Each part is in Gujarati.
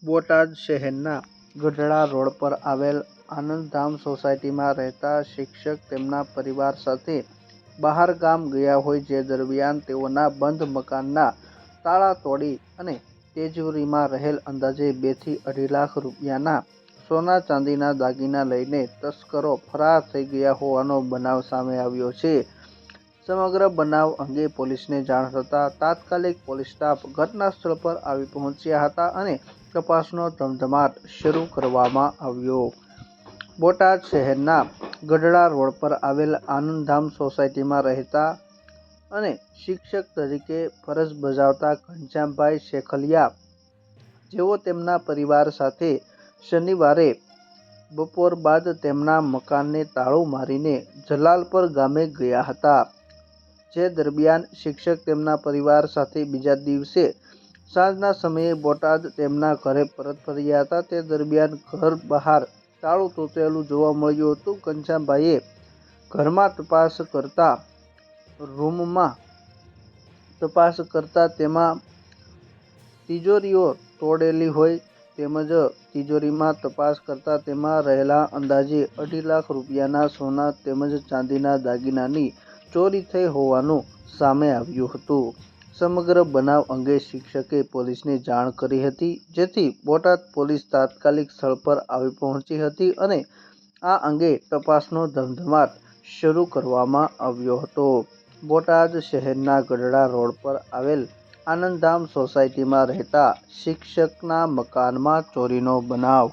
બોટાદ શહેરના ગઢડા રોડ પર આવેલ આનંદધામ સોસાયટીમાં રહેતા શિક્ષક તેમના પરિવાર સાથે બહાર ગામ ગયા હોય જે દરમિયાન તેઓના બંધ મકાનના તાળા તોડી અને તિજોરીમાં રહેલ અંદાજે 2 થી 2.5 લાખ રૂપિયાના સોના ચાંદીના દાગીના લઈને તસ્કરો ફરાર થઈ ગયા હોવાનો બનાવ સામે આવ્યો છે। સમગ્ર બનાવ અંગે પોલીસને જાણ થતાં તાત્કાલિક પોલીસ સ્ટાફ ઘટના સ્થળ પર આવી પહોંચ્યા હતા અને તપાસનો ધમધમાટ શરૂ કરવામાં આવ્યો। બોટાદ શહેરના ગઢડા રોડ પર આવેલ આનંદધામ સોસાયટીમાં રહેતા અને શિક્ષક તરીકે ફરજ બજાવતા ઘનશ્યામભાઈ શેખલિયા, જેઓ તેમના પરિવાર સાથે શનિવારે બપોર બાદ તેમના મકાનને તાળું મારીને જલાલપર ગામે ગયા હતા। જે દરમિયાન શિક્ષક તેમના પરિવાર સાથે બીજા દિવસે સાંજના સમયે બોટાદ તેમના ઘરે પરત ફર્યા હતા। તે દરમિયાન ઘર બહાર તાળું તૂટેલું જોવા મળ્યું હતું। ઘનશ્યામભાઈએ ઘરમાં તપાસ કરતા રૂમમાં તપાસ કરતા તેમાં તિજોરીઓ તોડેલી હોય તેમજ તિજોરીમાં તપાસ કરતા તેમાં રહેલા અંદાજે 2.5 લાખ રૂપિયાના સોના તેમજ ચાંદીના દાગીનાની ચોરી થઈ હોવાનું સામે આવ્યું હતું। સમગ્ર બનાવ અંગે શિક્ષકે પોલીસને જાણ કરી હતી, જેથી બોટાદ પોલીસ તાત્કાલિક સ્થળ પર આવી પહોંચી હતી અને આ અંગે તપાસનો ધમધમાટ શરૂ કરવામાં આવ્યો હતો। બોટાદ શહેરના ગઢડા રોડ પર આવેલ આનંદધામ સોસાયટીમાં રહેતા શિક્ષકના મકાનમાં ચોરીનો બનાવ।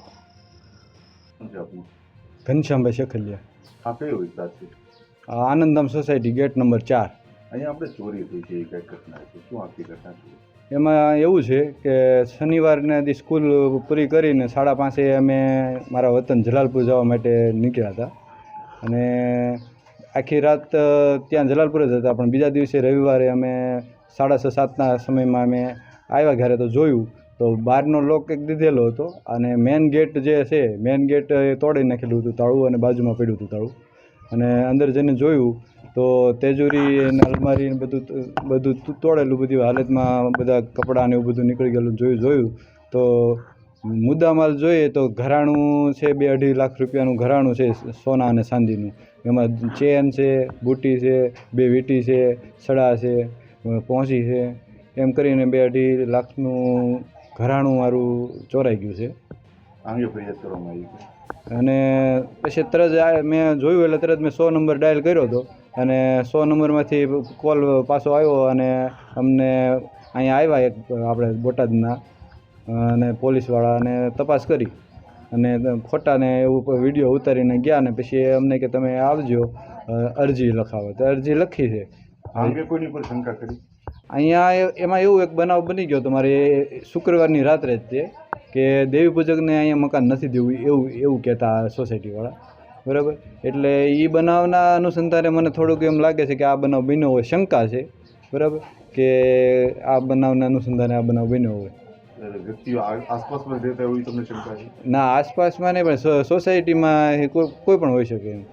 ઘનશ્યામભાઈ શેખલિયા, આ કયો વિસ્તાર છે? આનંદધામ સોસાયટી, ગેટ નંબર 4। અહીંયા આપણે ચોરી થઈ છે, એ કઈ ઘટના છે? શું આખી ઘટના છે? એમાં એવું છે કે શનિવારના દી સ્કૂલ પૂરી કરીને 5:30 અમે મારા વતન જલાલપુર જવા માટે નીકળ્યા હતા અને આખી રાત ત્યાં જલાલપુર જ હતા, પણ બીજા દિવસે રવિવારે અમે 6:30-7ના સમયમાં અમે આવ્યા ઘરે તો જોયું તો બહારનો લોક એક દીધેલો હતો અને મેન ગેટ જે છે મેન ગેટ તોડી નાખેલું હતું તાળું અને બાજુમાં પડ્યું હતું તાળું, અને અંદર જઈને જોયું તો તેજોરી અને અલમારી ને બધું તોડેલું, બધી હાલતમાં બધા કપડાં ને એવું બધું નીકળી ગયેલું જોયું તો મુદ્દામાલ જોઈએ તો ઘરાણું છે 2-2.5 લાખ રૂપિયાનું ઘરાણું છે સોના અને ચાંદીનું। એમાં ચેન છે, બુટી છે, 2 વીંટી છે, સડા છે, પહોંચી છે, એમ કરીને 2-2.5 લાખનું ઘરાણું મારું ચોરાઈ ગયું છે। આંગે ફરિયાદ કરવામાં આવી છે અને પછી તરત મેં જોયું એટલે તરત મેં 100 નંબર ડાયલ કર્યો હતો અને 100 નંબરમાંથી કોલ પાછો આવ્યો અને અમને અહીંયા આવ્યા એક આપણે બોટાદના અને પોલીસવાળા અને તપાસ કરી અને ફોટાને એવું વિડીયો ઉતારીને ગયા ને પછી અમને કે તમે આવજો અરજી લખાવો, તો અરજી લખી છે। આંગે કોઈની પર શંકા કરી? અહીંયા એમાં એવું એક બનાવ બની ગયો તમારે શુક્રવારની રાત્રે જ તે કે દેવી પૂજકને અહીંયા મકાન નથી દેવું એવું કહેતા સોસાયટીવાળા, બરાબર। એટલે એ બનાવના અનુસંધાને મને થોડુંક એમ લાગે છે કે આ બનાવ બન્યો હોય, શંકા છે, બરાબર, કે આ બનાવના અનુસંધાને આ બનાવ બન્યો હોય। વ્યક્તિઓ આસપાસમાં રહેતા હોય તમને શંકા છે? ના, આસપાસમાં નહીં, પણ સોસાયટીમાં કોઈ પણ હોઈ શકે એમ।